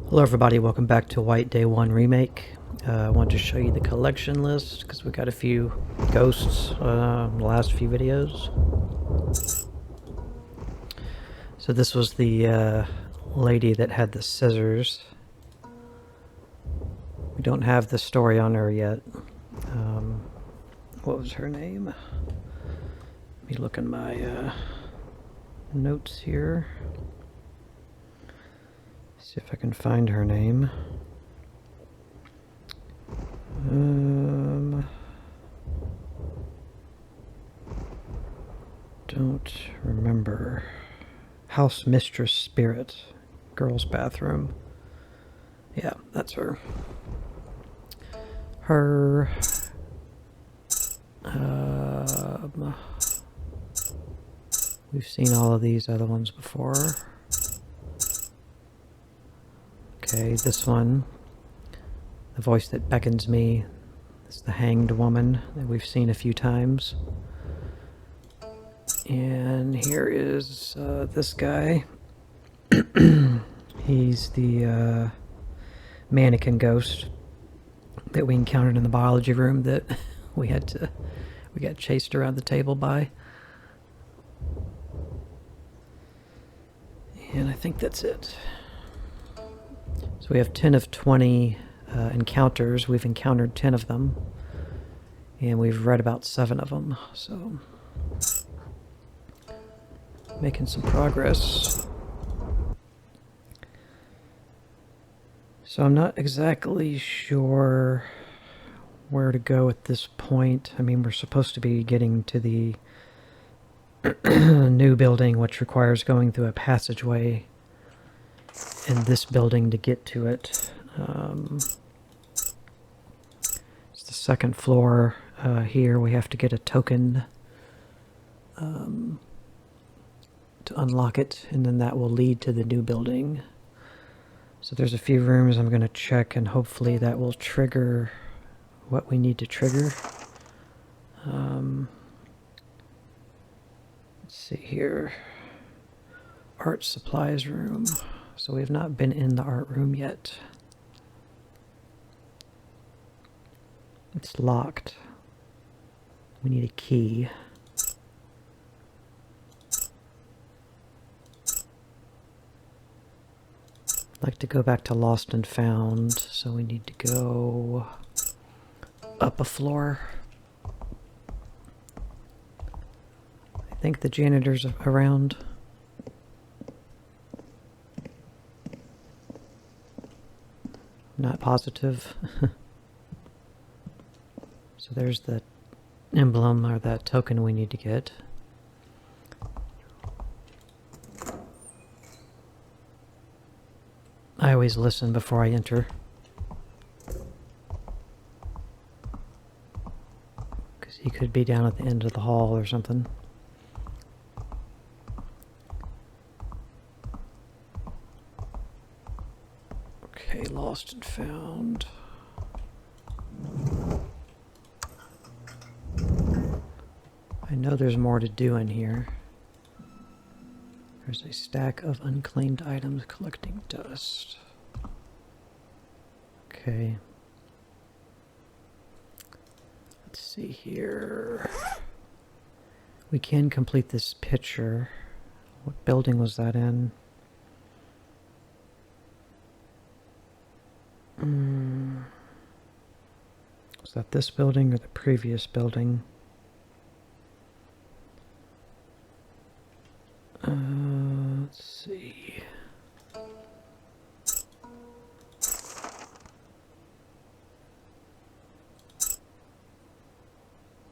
Hello everybody, welcome back to White Day 1 Remake. I want to show you the collection list because we got a few ghosts in the last few videos. So this was the lady that had the scissors. We don't have the story on her yet. What was her name? Let me look in my notes here. See if I can find her name. Don't remember. House Mistress Spirit. Girls' bathroom. Yeah, that's her. We've seen all of these other ones before. Okay, this one. The voice that beckons me is the Hanged Woman that we've seen a few times. And here is this guy. He's the mannequin ghost that we encountered in the biology room that we got chased around the table by. And I think that's it. So we have 10 of 20 encounters. We've encountered 10 of them. And we've read about 7 of them. So making some progress. So I'm not exactly sure where to go at this point. I mean, we're supposed to be getting to the new building, which requires going through a passageway in this building to get to it. It's the second floor. Here we have to get a token to unlock it, and then that will lead to the new building. So there's a few rooms I'm going to check, and hopefully that will trigger what we need to trigger. Let's see here. Art supplies room. So we have not been in the art room yet. It's locked. We need a key. I'd like to go back to Lost and Found, so we need to go up a floor. I think the janitor's around. Not positive. So there's the emblem, or that token we need to get. I always listen before I enter. Because he could be down at the end of the hall or something. Okay, Lost and Found. I know there's more to do in here. There's a stack of unclaimed items collecting dust. Okay. Let's see here. We can complete this picture. What building was that in? Was that this building or the previous building? Let's see. I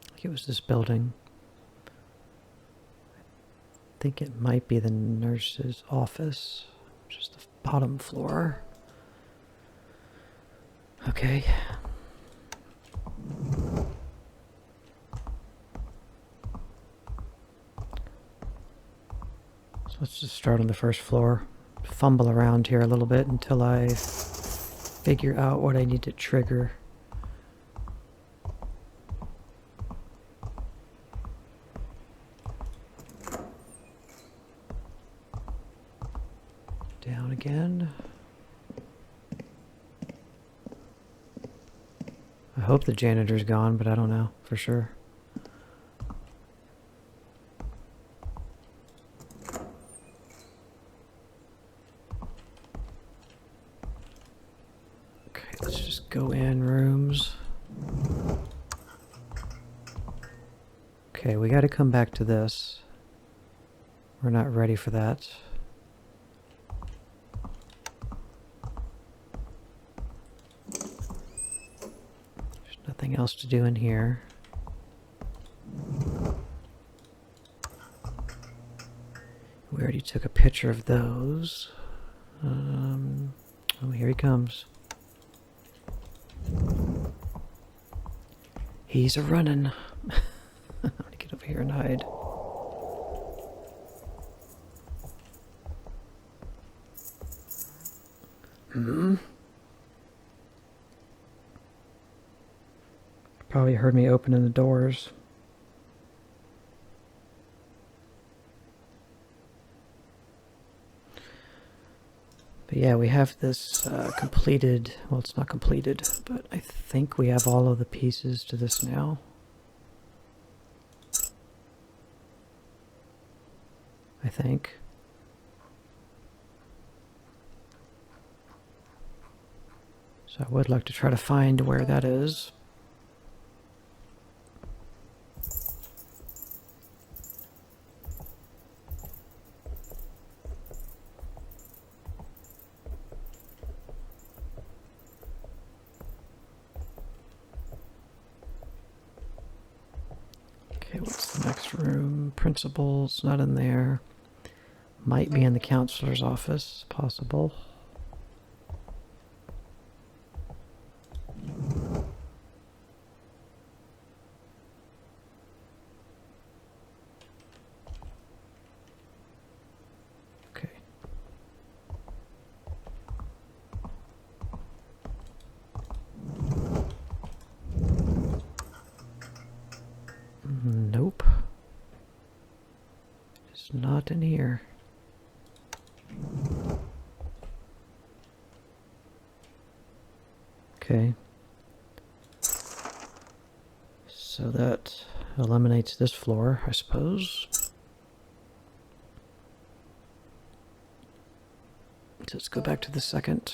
think it was this building. I think it might be the nurse's office, which is the bottom floor. Okay. So let's just start on the first floor. Fumble around here a little bit until I figure out what I need to trigger. Down again. hope the janitor's gone, but I don't know for sure. Okay, let's just go in rooms. Okay, we got to come back to this. We're not ready for that. There's nothing else to do in here. We already took a picture of those. Oh, here he comes. He's a-running. I'm gonna get over here and hide. Probably heard me opening the doors. But yeah, we have this completed. Well, it's not completed, but I think we have all of the pieces to this now. I think. So I would like to try to find where that is. Okay, what's the next room? Principal's not in there. Might be in the counselor's office, possible. Okay. Nope. It's not in here. Okay. So that eliminates this floor, I suppose. Let's go back to the second.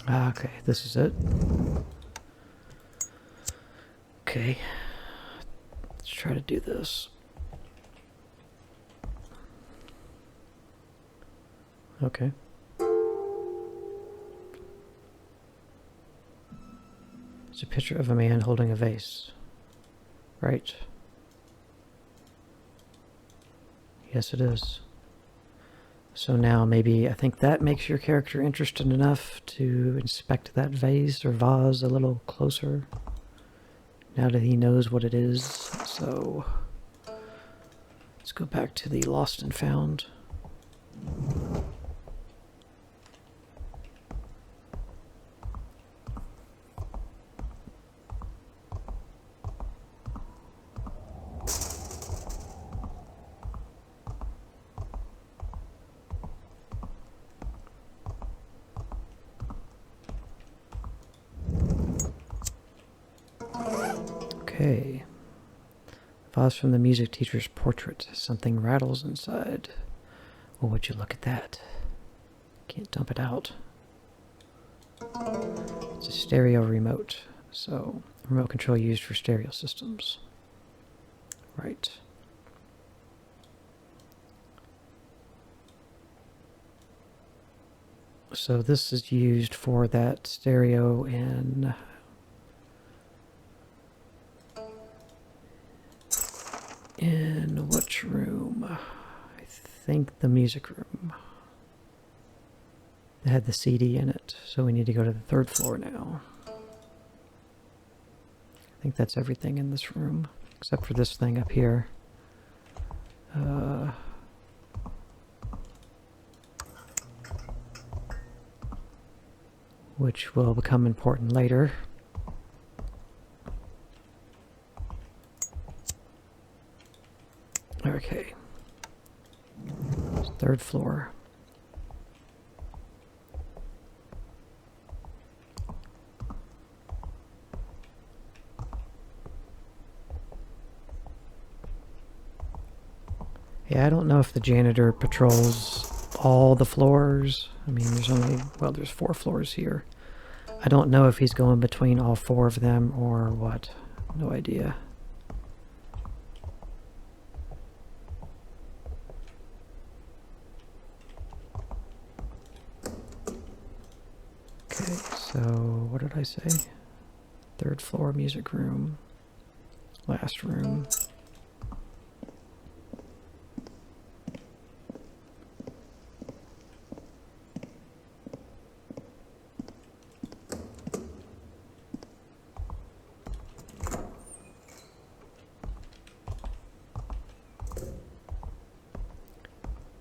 Okay, this is it. Okay, let's try to do this. Okay. It's a picture of a man holding a vase. Right. Yes, it is. So now maybe I think that makes your character interested enough to inspect that vase or vase a little closer. Now that he knows what it is. So let's go back to the lost and found. Okay. Vase from the music teacher's portrait. Something rattles inside. Oh, would you look at that? Can't dump it out. It's a stereo remote. So, remote control used for stereo systems. Right. So this is used for that stereo in which room? I think the music room. It had the CD in it, so we need to go to the 3rd floor now. I think that's everything in this room, except for this thing up here. Which will become important later. Okay. 3rd floor. Yeah, I don't know if the janitor patrols all the floors. I mean, there's 4 floors here. I don't know if he's going between all 4 of them or what. No idea. Okay, so what did I say? 3rd floor music room. Last room.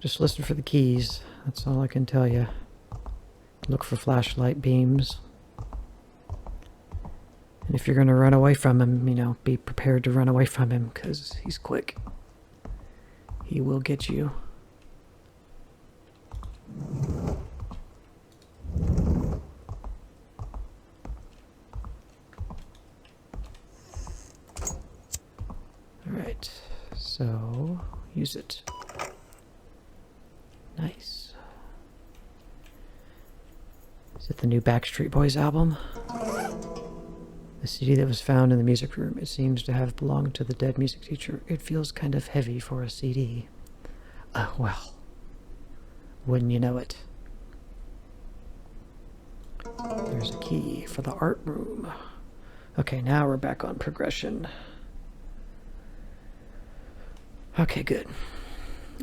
Just listen for the keys. That's all I can tell you. Look for flashlight beams. And if you're going to run away from him, you know, be prepared to run away from him, because he's quick. He will get you. Alright, so use it. Nice. Is it the new Backstreet Boys album? The CD that was found in the music room. It seems to have belonged to the dead music teacher. It feels kind of heavy for a CD. Well, wouldn't you know it? There's a key for the art room. Okay, now we're back on progression. Okay, good.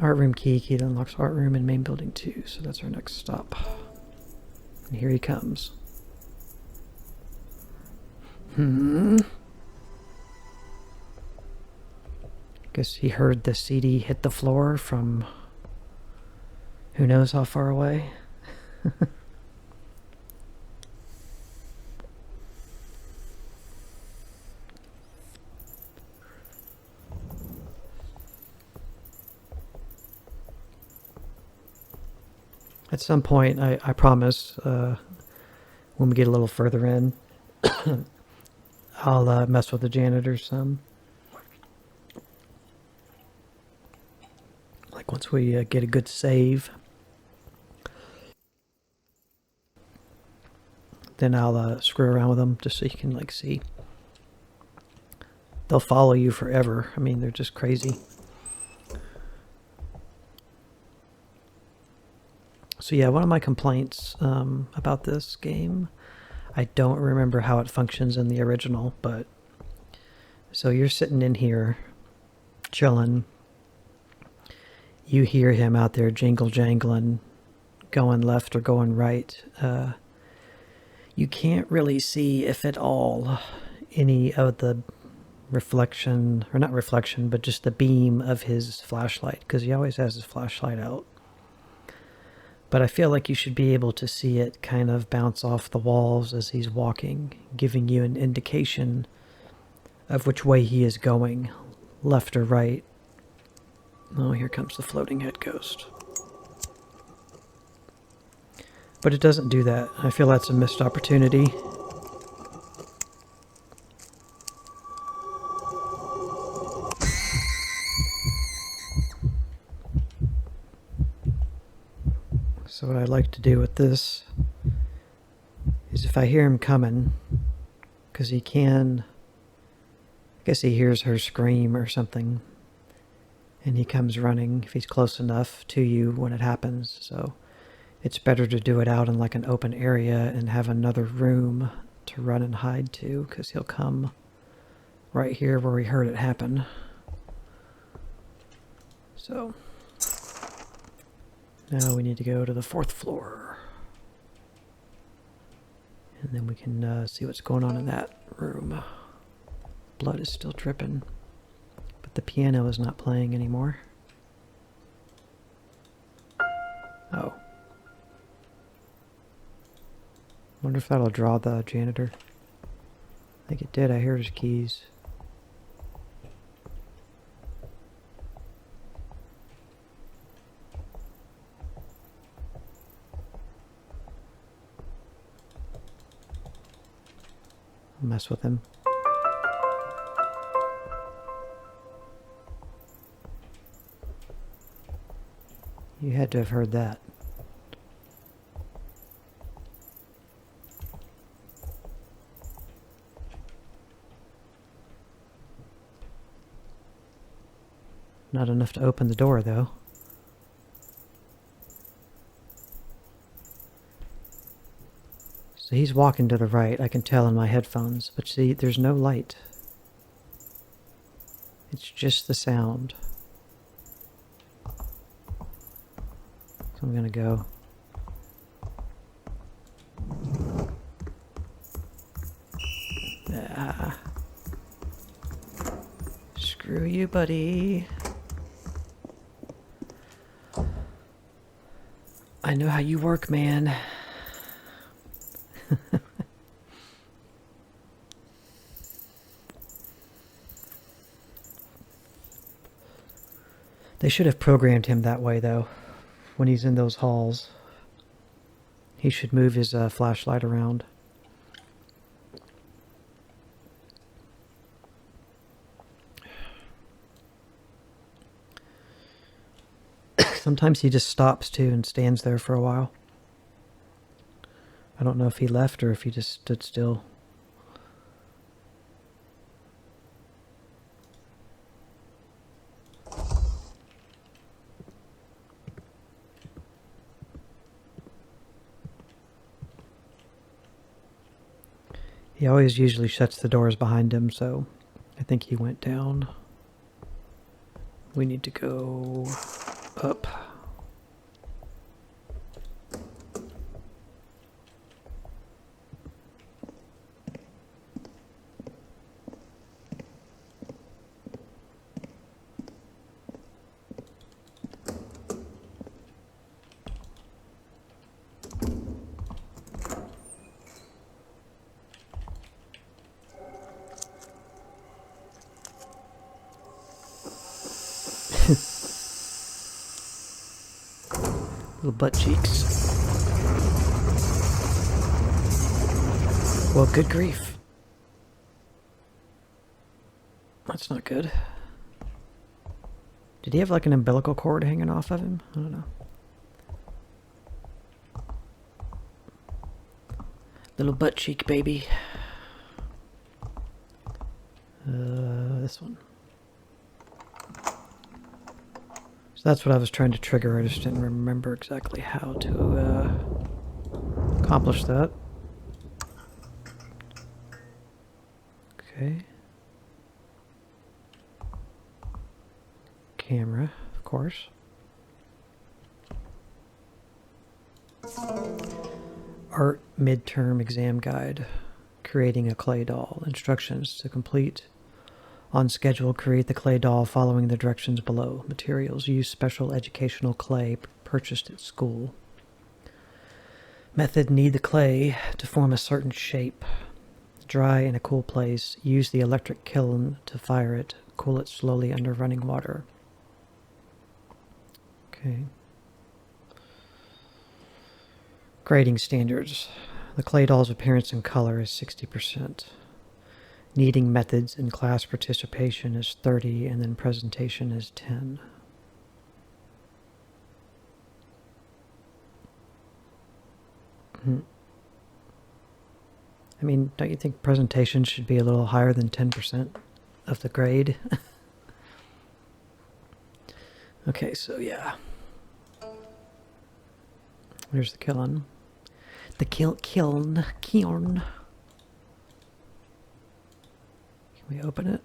Art room key that unlocks art room in main building 2. So that's our next stop. And here he comes. Guess he heard the CD hit the floor from who knows how far away. At some point, I promise, when we get a little further in, I'll mess with the janitors some. Like once we get a good save, then I'll screw around with them just so you can like see. They'll follow you forever. I mean, they're just crazy. So yeah, one of my complaints about this game, I don't remember how it functions in the original, but so you're sitting in here chilling. You hear him out there jingle jangling, going left or going right. You can't really see, if at all, any of the reflection, or not reflection, but just the beam of his flashlight, because he always has his flashlight out. But I feel like you should be able to see it kind of bounce off the walls as he's walking, giving you an indication of which way he is going, left or right. Oh, here comes the floating head ghost. But it doesn't do that. I feel that's a missed opportunity. So what I like to do with this is if I hear him coming, Because he can... I guess he hears her scream or something. And he comes running if he's close enough to you when it happens. So it's better to do it out in like an open area and have another room to run and hide to, because he'll come right here where we heard it happen. So now we need to go to the 4th floor. And then we can see what's going on in that room. Blood is still dripping, but the piano is not playing anymore. Oh. Wonder if that'll draw the janitor. I think it did. I heard his keys. I'll mess with him. You had to have heard that. Not enough to open the door, though. So he's walking to the right, I can tell in my headphones, but see, there's no light. It's just the sound. So I'm gonna go. Ah. Screw you, buddy. I know how you work, man. They should have programmed him that way, though. When he's in those halls, he should move his flashlight around. Sometimes he just stops too and stands there for a while. I don't know if he left or if he just stood still. He always usually shuts the doors behind him, so I think he went down. We need to go up. Little butt cheeks. Well, good grief. That's not good. Did he have like an umbilical cord hanging off of him? I don't know. Little butt cheek, baby. This one. So that's what I was trying to trigger. I just didn't remember exactly how to accomplish that. Okay. Camera, of course. Art midterm exam guide. Creating a clay doll. Instructions to complete. On schedule, create the clay doll following the directions below. Materials. Use special educational clay purchased at school. Method. Knead the clay to form a certain shape. Dry in a cool place. Use the electric kiln to fire it. Cool it slowly under running water. Okay. Grading standards. The clay doll's appearance and color is 60%. Kneading methods and class participation is 30, and then presentation is 10. I mean, don't you think presentation should be a little higher than 10% of the grade? Okay, so yeah. There's the kiln. The kiln. Can we open it?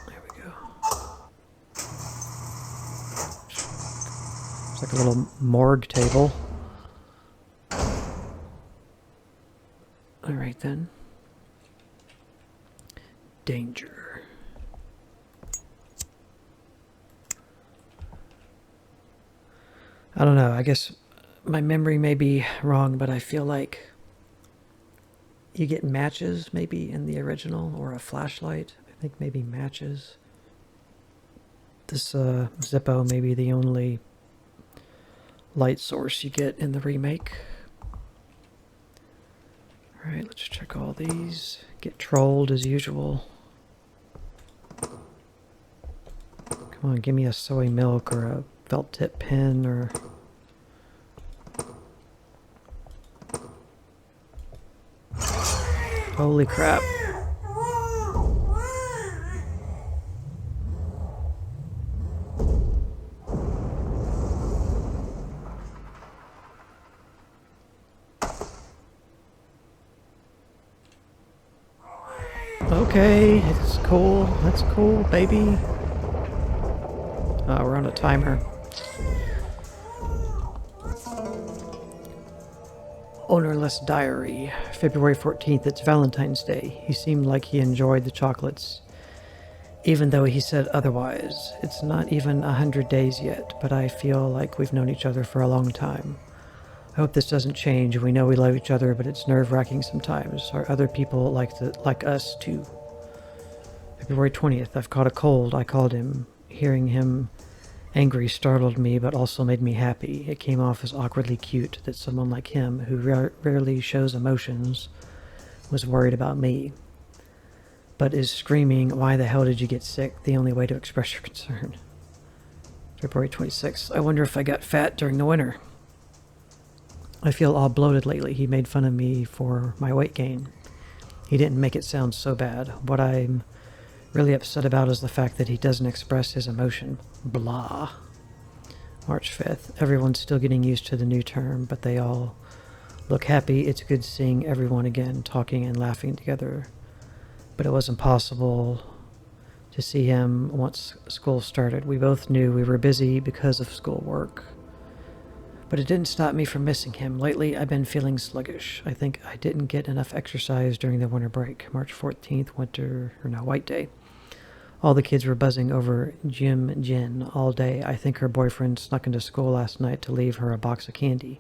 There we go. It's like a little morgue table. All right then. Danger. I don't know. I guess my memory may be wrong, but I feel like you get matches maybe in the original, or a flashlight. I think maybe matches. This Zippo may be the only light source you get in the remake. Alright, let's check all these. Get trolled as usual. Come on, give me a soy milk or a felt tip pen or... Holy crap. Okay, it's cool. That's cool, baby. We're on a timer. Ownerless diary, February 14th. It's Valentine's Day. He seemed like he enjoyed the chocolates, even though he said otherwise. It's not even 100 days yet, but I feel like we've known each other for a long time. I hope this doesn't change. We know we love each other, but it's nerve-wracking sometimes. Are other people like us too? February 20th. I've caught a cold. I called him. Hearing him angry startled me, but also made me happy. It came off as awkwardly cute that someone like him, who rarely shows emotions, was worried about me, but is screaming, "Why the hell did you get sick?" The only way to express your concern. February 26th. I wonder if I got fat during the winter. I feel all bloated lately. He made fun of me for my weight gain. He didn't make it sound so bad. What I'm really upset about is the fact that he doesn't express his emotion. Blah. March 5th. Everyone's still getting used to the new term, but they all look happy. It's good seeing everyone again, talking and laughing together. But it was impossible to see him once school started. We both knew we were busy because of schoolwork. But it didn't stop me from missing him. Lately, I've been feeling sluggish. I think I didn't get enough exercise during the winter break. March 14th, White Day. All the kids were buzzing over Jen all day. I think her boyfriend snuck into school last night to leave her a box of candy.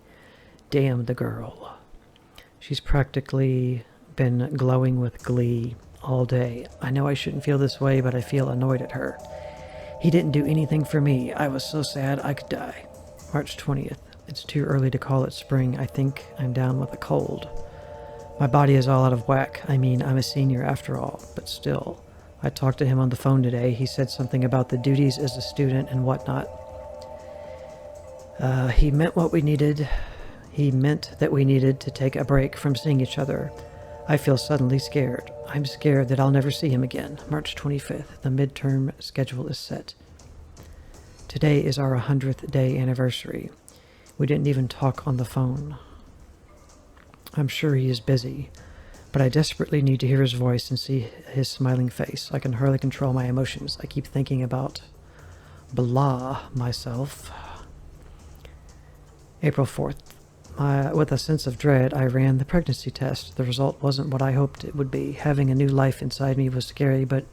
Damn the girl. She's practically been glowing with glee all day. I know I shouldn't feel this way, but I feel annoyed at her. He didn't do anything for me. I was so sad I could die. March 20th. It's too early to call it spring. I think I'm down with a cold. My body is all out of whack. I mean, I'm a senior after all, but still. I talked to him on the phone today. He said something about the duties as a student and whatnot. He meant what we needed. He meant that we needed to take a break from seeing each other. I feel suddenly scared. I'm scared that I'll never see him again. March 25th. The midterm schedule is set. Today is our 100th day anniversary. We didn't even talk on the phone. I'm sure he is busy, but I desperately need to hear his voice and see his smiling face. I can hardly control my emotions. I keep thinking about myself. April 4th. With a sense of dread, I ran the pregnancy test. The result wasn't what I hoped it would be. Having a new life inside me was scary, but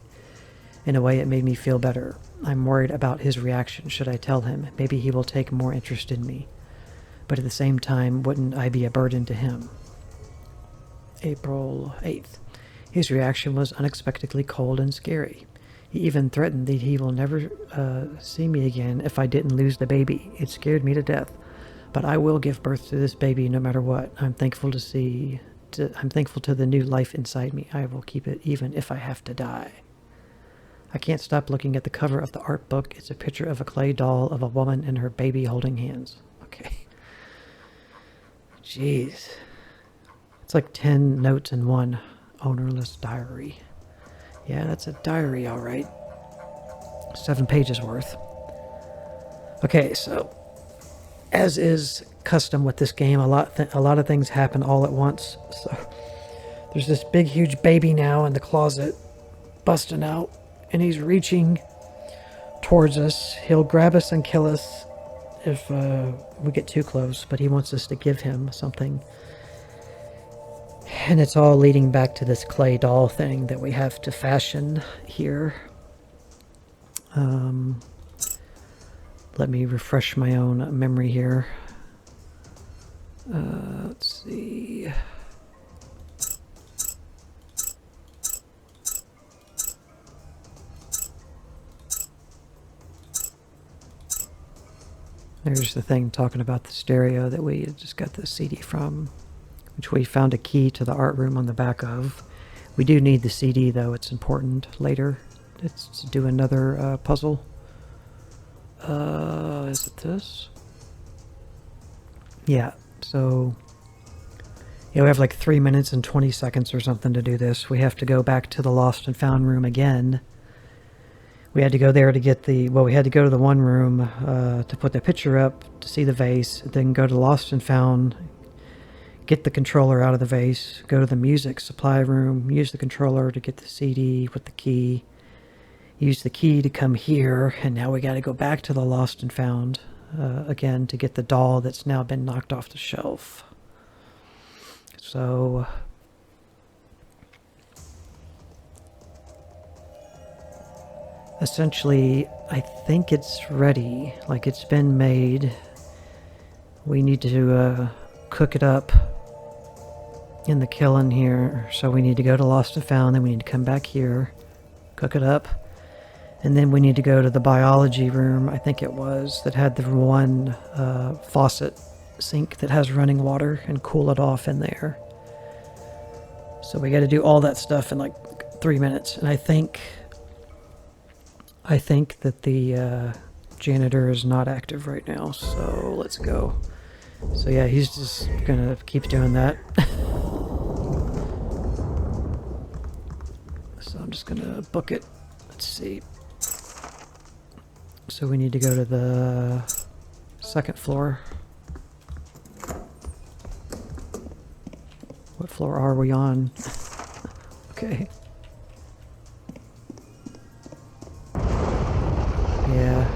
in a way it made me feel better. I'm worried about his reaction. Should I tell him? Maybe he will take more interest in me. But at the same time, wouldn't I be a burden to him? April 8th. His reaction was unexpectedly cold and scary. He even threatened that he will never see me again if I didn't lose the baby. It scared me to death. But I will give birth to this baby no matter what. I'm thankful to the new life inside me. I will keep it even if I have to die. I can't stop looking at the cover of the art book. It's a picture of a clay doll of a woman and her baby holding hands. Okay. Jeez. It's like 10 notes in one. Ownerless diary. Yeah, that's a diary, all right. 7 pages worth. Okay, so as is custom with this game, a lot of things happen all at once. So there's this big, huge baby now in the closet, busting out, and he's reaching towards us. He'll grab us and kill us if we get too close, but he wants us to give him something. And it's all leading back to this clay doll thing that we have to fashion here. Let me refresh my own memory here. Let's see. There's the thing talking about the stereo that we just got the CD from, which we found a key to the art room on the back of. We do need the CD, though. It's important later. It's to do another puzzle. Is it this? Yeah, so... yeah, we have like 3 minutes and 20 seconds or something to do this. We have to go back to the Lost and Found room again. We had to go there to get the... well, we had to go to the one room to put the picture up, to see the vase, then go to Lost and Found, get the controller out of the vase, go to the music supply room, use the controller to get the CD with the key, use the key to come here, and now we got to go back to the Lost and Found again to get the doll that's now been knocked off the shelf. So... essentially, I think it's ready. Like, it's been made. We need to cook it up in the kiln here. So we need to go to Lost and Found, then we need to come back here, cook it up, and then we need to go to the biology room, I think it was, that had the one faucet sink that has running water, and cool it off in there. So we got to do all that stuff in like 3 minutes, and I think that the janitor is not active right now, so let's go. So yeah, he's just gonna keep doing that. So I'm just gonna book it. Let's see. So we need to go to the second floor. What floor are we on? Okay. Yeah.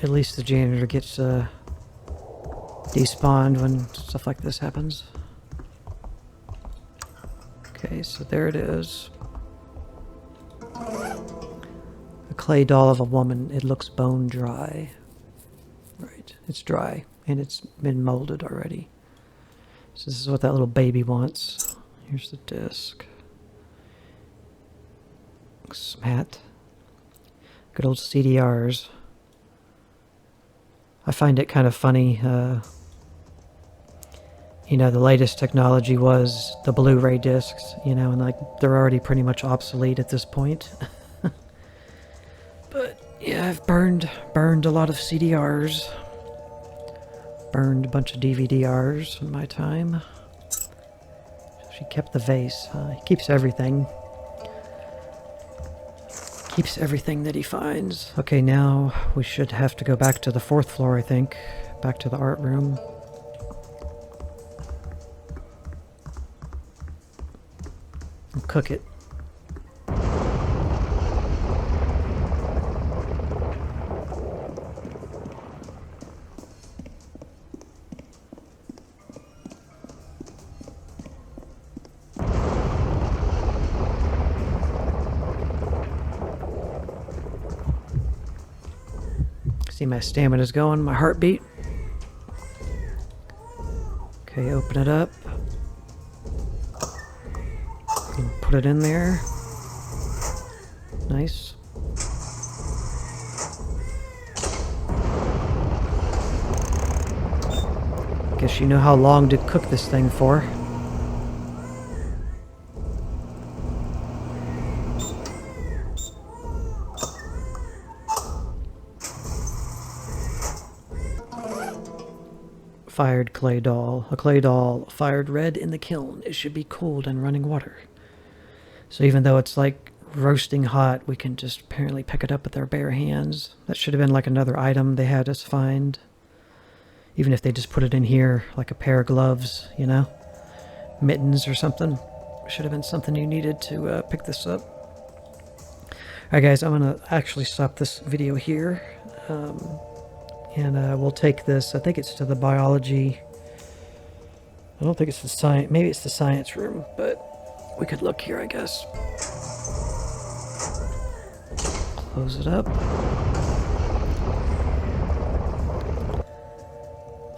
At least the janitor gets despawned when stuff like this happens. Okay, so there it is. A clay doll of a woman. It looks bone dry. Right, it's dry, and it's been molded already. So this is what that little baby wants. Here's the disc. Looks matte. Good old CDRs. I find it kind of funny. You know, the latest technology was the Blu-ray discs, you know, and like they're already pretty much obsolete at this point. But yeah, I've burned a lot of CDRs. Burned a bunch of DVD-Rs in my time. She kept the vase. He keeps everything. Keeps everything that he finds. Okay, now we should have to go back to the 4th floor, I think. Back to the art room. And cook it. See, my stamina's going, my heartbeat. Okay, open it up. And put it in there. Nice. Guess you know how long to cook this thing for. fired clay doll. A clay doll fired red in the kiln. It should be cooled in running water. So even though it's like roasting hot, we can just apparently pick it up with our bare hands. That should have been like another item they had us find. Even if they just put it in here, like a pair of gloves, you know? Mittens or something. Should have been something you needed to pick this up. Alright guys, I'm going to actually stop this video here. And we'll take this, I think it's to the biology. I don't think it's the science, maybe it's the science room, but we could look here, I guess. Close it up.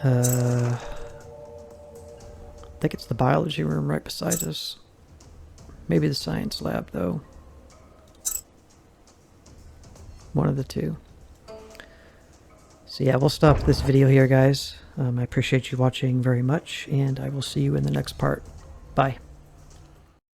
I think it's the biology room right beside us. Maybe the science lab, though. One of the two. So yeah, we'll stop this video here, guys. I appreciate you watching very much, and I will see you in the next part. Bye.